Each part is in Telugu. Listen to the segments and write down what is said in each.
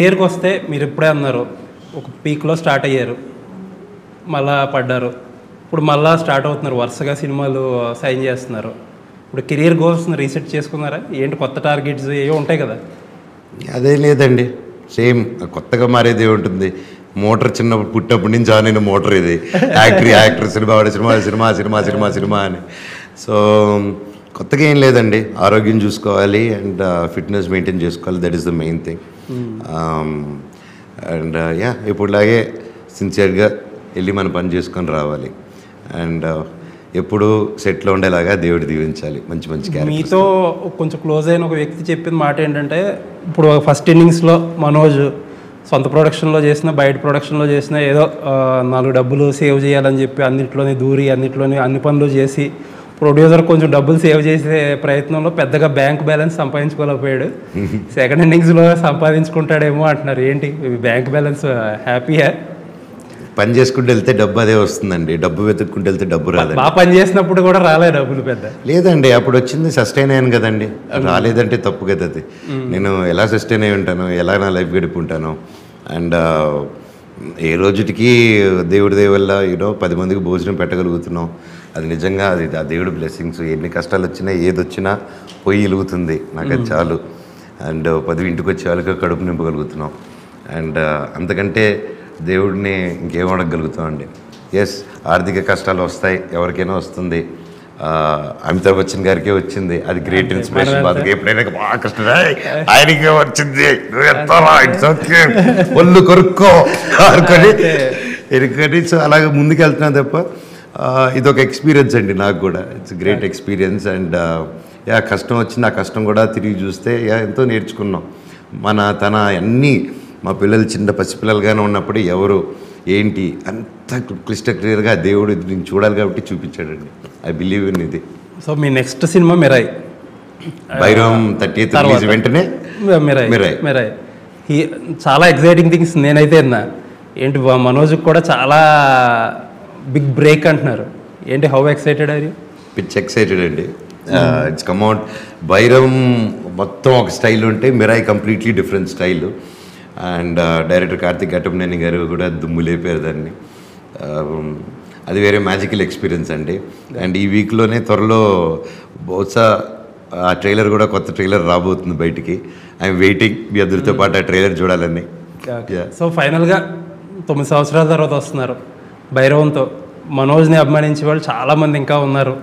కెరియర్కి వస్తే మీరు ఇప్పుడే అన్నారు ఒక పీక్లో స్టార్ట్ అయ్యారు, మళ్ళా పడ్డారు, ఇప్పుడు మళ్ళీ స్టార్ట్ అవుతున్నారు, వరుసగా సినిమాలు సైన్ చేస్తున్నారు. ఇప్పుడు కెరియర్ గోల్స్ని రీసెట్ చేసుకున్నారా? ఏంటి కొత్త టార్గెట్స్ ఏవో ఉంటాయి కదా? అదే లేదండి, సేమ్ కొత్తగా మారేది ఉంటుంది. మోటార్ చిన్నప్పుడు పుట్టినప్పటి నుంచి ఆన్ అయిన మోటార్ ఇది. Actor cinema cinema cinema cinema cinema cinema అని. సో కొత్తగా ఏం లేదండి, ఆరోగ్యం చూసుకోవాలి అండ్ ఫిట్నెస్ మెయింటైన్ చేసుకోవాలి. That is the main thing. And ఇప్పుడులాగే సిన్సియర్గా వెళ్ళి మన పని చేసుకొని రావాలి. అండ్ ఎప్పుడు సెట్లో ఉండేలాగా దేవుడు దీవించాలి. మంచి మంచి క్యారెక్టర్. మీతో కొంచెం క్లోజ్ అయిన ఒక వ్యక్తి చెప్పిన మాట ఏంటంటే, ఇప్పుడు ఫస్ట్ ఇన్నింగ్స్లో మనోజ్ సొంత ప్రొడక్షన్లో చేసిన బయట ప్రొడక్షన్లో చేసిన ఏదో 4 డబ్బులు సేవ్ చేయాలని చెప్పి అన్నింటిలోని దూరి అన్నింటిలోని అన్ని పనులు చేసి ప్రొడ్యూసర్ కొంచెం డబ్బులు సేవ్ చేసే ప్రయత్నంలో పెద్దగా బ్యాంక్ బ్యాలెన్స్ సంపాదించుకోలేకపోయాడు. సెకండ్ ఇన్నింగ్స్లో సంపాదించుకుంటాడేమో అంటున్నారు. ఏంటి బ్యాంక్ బ్యాలెన్స్? హ్యాపీయా? పని చేసుకుంటూ వెళ్తే డబ్బు అదే వస్తుందండి, డబ్బు వెతుక్కుంటూ వెళ్తే డబ్బు రాదు. బాగా పని చేసినప్పుడు కూడా రాలే డబ్బులు పెద్ద? లేదండి, అప్పుడు వచ్చింది సస్టైన్ అయ్యాను కదండి. రాలేదంటే తప్పు కదా అది. నేను ఎలా సస్టైన్ అయి ఉంటాను, ఎలా నా లైఫ్ గడుపుంటాను. అండ్ ఏ రోజుకి దేవుడి దయ వల్ల 10 మందికి భోజనం పెట్టగలుగుతున్నాం. అది నిజంగా అది ఆ దేవుడి బ్లెస్సింగ్స్. ఎన్ని కష్టాలు వచ్చినా ఏది వచ్చినా పొయ్యి వెలుగుతుంది, నాకు అది చాలు. అండ్ 10 ఇంటికి వచ్చే వాళ్ళకి కడుపు నింపగలుగుతున్నాం. అండ్ అంతకంటే దేవుడిని ఇంకేం అడగగలుగుతాం అండి. ఎస్, ఆర్థిక కష్టాలు వస్తాయి, ఎవరికైనా వస్తుంది. అమితాబ్ బచ్చన్ గారికే వచ్చింది, అది గ్రేట్ ఇన్స్పిరేషన్. బాధకి ఎప్పుడైనా బాగా కష్టం ఆయనకే వచ్చింది, ఒళ్ళు కొరుక్కో ఎరుకొని. సో అలాగే ముందుకు వెళ్తున్నా తప్ప ఇదొక ఎక్స్పీరియన్స్ అండి నాకు కూడా. It's great experience. అండ్ కష్టం వచ్చింది, ఆ కష్టం కూడా తిరిగి చూస్తే ఎంతో నేర్చుకున్నాం. తన అన్నీ మా పిల్లలు చిన్న పసిపిల్లలుగానే ఉన్నప్పుడు ఎవరు ఏంటి అంత క్లియర్గా దేవుడు నేను చూడాలి కాబట్టి చూపించాడండి. ఐ బిలీవ్ ఇన్ ఇది. సో మీ next cinema Mirai, Bhairavam 30th release వెంటనే మిరాయ్. చాలా ఎక్సైటింగ్ థింగ్స్ నేనైతే విన్నా. ఏంటి మనోజ్కి కూడా చాలా బిగ్ బ్రేక్ అంటున్నారు. ఏంటి, how excited are you? Pitch excited అండి. It's come out. బైరవం మొత్తం ఒక స్టైల్ ఉంటే Mirai completely different style. And director Karthik Ghattamaneni గారు కూడా దుమ్ము లేపారు దాన్ని. అది వేరే మ్యాజికల్ ఎక్స్పీరియన్స్ అండి. అండ్ ఈ వీక్లోనే త్వరలో బహుశా ఆ ట్రైలర్ కూడా, కొత్త ట్రైలర్ రాబోతుంది బయటికి. ఐఎమ్ వెయిటింగ్ మీ అందరితో పాటు ఆ ట్రైలర్ చూడాలని. సో ఫైనల్గా 9 సంవత్సరాల తర్వాత వస్తున్నారు భైరవంతో. మనోజ్ని అభిమానించే వాళ్ళు చాలామంది ఇంకా ఉన్నారు,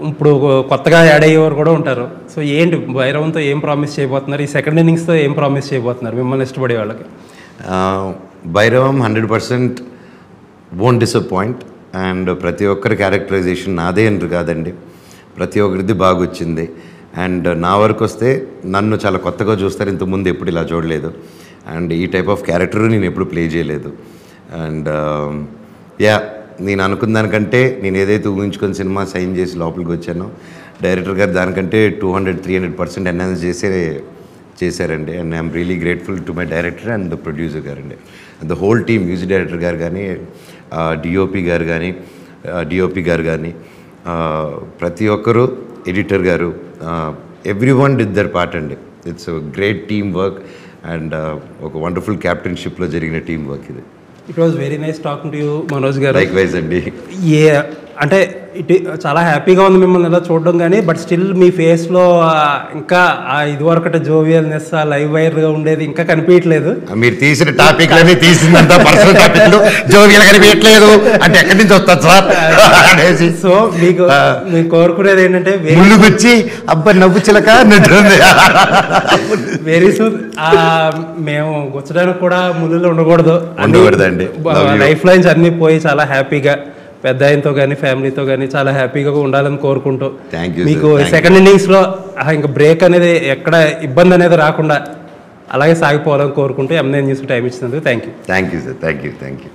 ఇప్పుడు కొత్తగా యాడ్ అయ్యేవారు కూడా ఉంటారు. సో ఏంటి భైరవంతో ఏం ప్రామిస్ చేయబోతున్నారు? ఈ సెకండ్ ఇన్నింగ్స్తో ఏం ప్రామిస్ చేయబోతున్నారు మిమ్మల్ని ఇష్టపడే వాళ్ళకి? Bhairavam 100% won't disappoint. అండ్ ప్రతి ఒక్కరి క్యారెక్టరైజేషన్ నాదే అని కాదండి, ప్రతి ఒక్కరిది బాగా వచ్చింది. అండ్ నా వరకు వస్తే నన్ను చాలా కొత్తగా చూస్తారు, ఇంతకుముందు ఎప్పుడు ఇలా చూడలేదు. అండ్ ఈ టైప్ ఆఫ్ క్యారెక్టర్ నేను ఎప్పుడు ప్లే చేయలేదు. అండ్ నేను అనుకున్న దానికంటే, నేను ఏదైతే ఊహించుకొని సినిమా సైన్ చేసి లోపలికి వచ్చానో, డైరెక్టర్ గారు దానికంటే 200-300% ఎన్హాన్స్ చేశారండి. And I'm really grateful to my director and the producer గారండి. And the whole team, music director గారు కానీ, డిఓపి గారు కానీ, ప్రతి ఒక్కరు, ఎడిటర్ గారు, ఎవ్రీవన్ డిడ్ దర్ పార్ట్ అండి. ఇట్స్ గ్రేట్ టీమ్ వర్క్ అండ్ ఒక వండర్ఫుల్ క్యాప్టెన్షిప్లో జరిగిన టీమ్ వర్క్ ఇది. It was very nice talking to you Manoj గారు. లైక్వైజ్ అండి. అంటే చాలా హ్యాపీగా ఉంది మిమ్మల్ని ఇలా చూడడం, కానీ బట్ స్టిల్ మీ ఫేస్లో ఇంకా ఇదివరకట జోవియల్నెస్, లైవ్ వైర్గా ఉండేది ఇంకా కనిపించట్లేదు. మీరు తీసిన టాపిక్లన్నీ తీసిందంత పర్సనల్ టాపిక్లు జోవియల్ కనిపించట్లేదు అంటే ఎక్కడి నుంచి వస్తుంది సార్ అనేసి. సో మీకు కోరుకునేది ఏంటంటే, ముళ్ళుకొచ్చి అబ్బాయి నవ్వు చిలక వెరీ సూన్ మేము గుచ్చడానికి కూడా ముళ్ళు ఉండకూడదండి. లైఫ్ లైన్స్ అన్నీ పోయి చాలా హ్యాపీగా పెద్ద ఆయనతో కానీ ఫ్యామిలీతో కానీ చాలా హ్యాపీగా ఉండాలని కోరుకుంటూ, మీకు సెకండ్ ఇన్నింగ్స్లో ఇంకా బ్రేక్ అనేది ఎక్కడ ఇబ్బంది అనేది రాకుండా అలాగే సాగిపోవాలని కోరుకుంటూ M9 న్యూస్కి టైం ఇచ్చినందుకు thank you. Thank you sir. Thank you.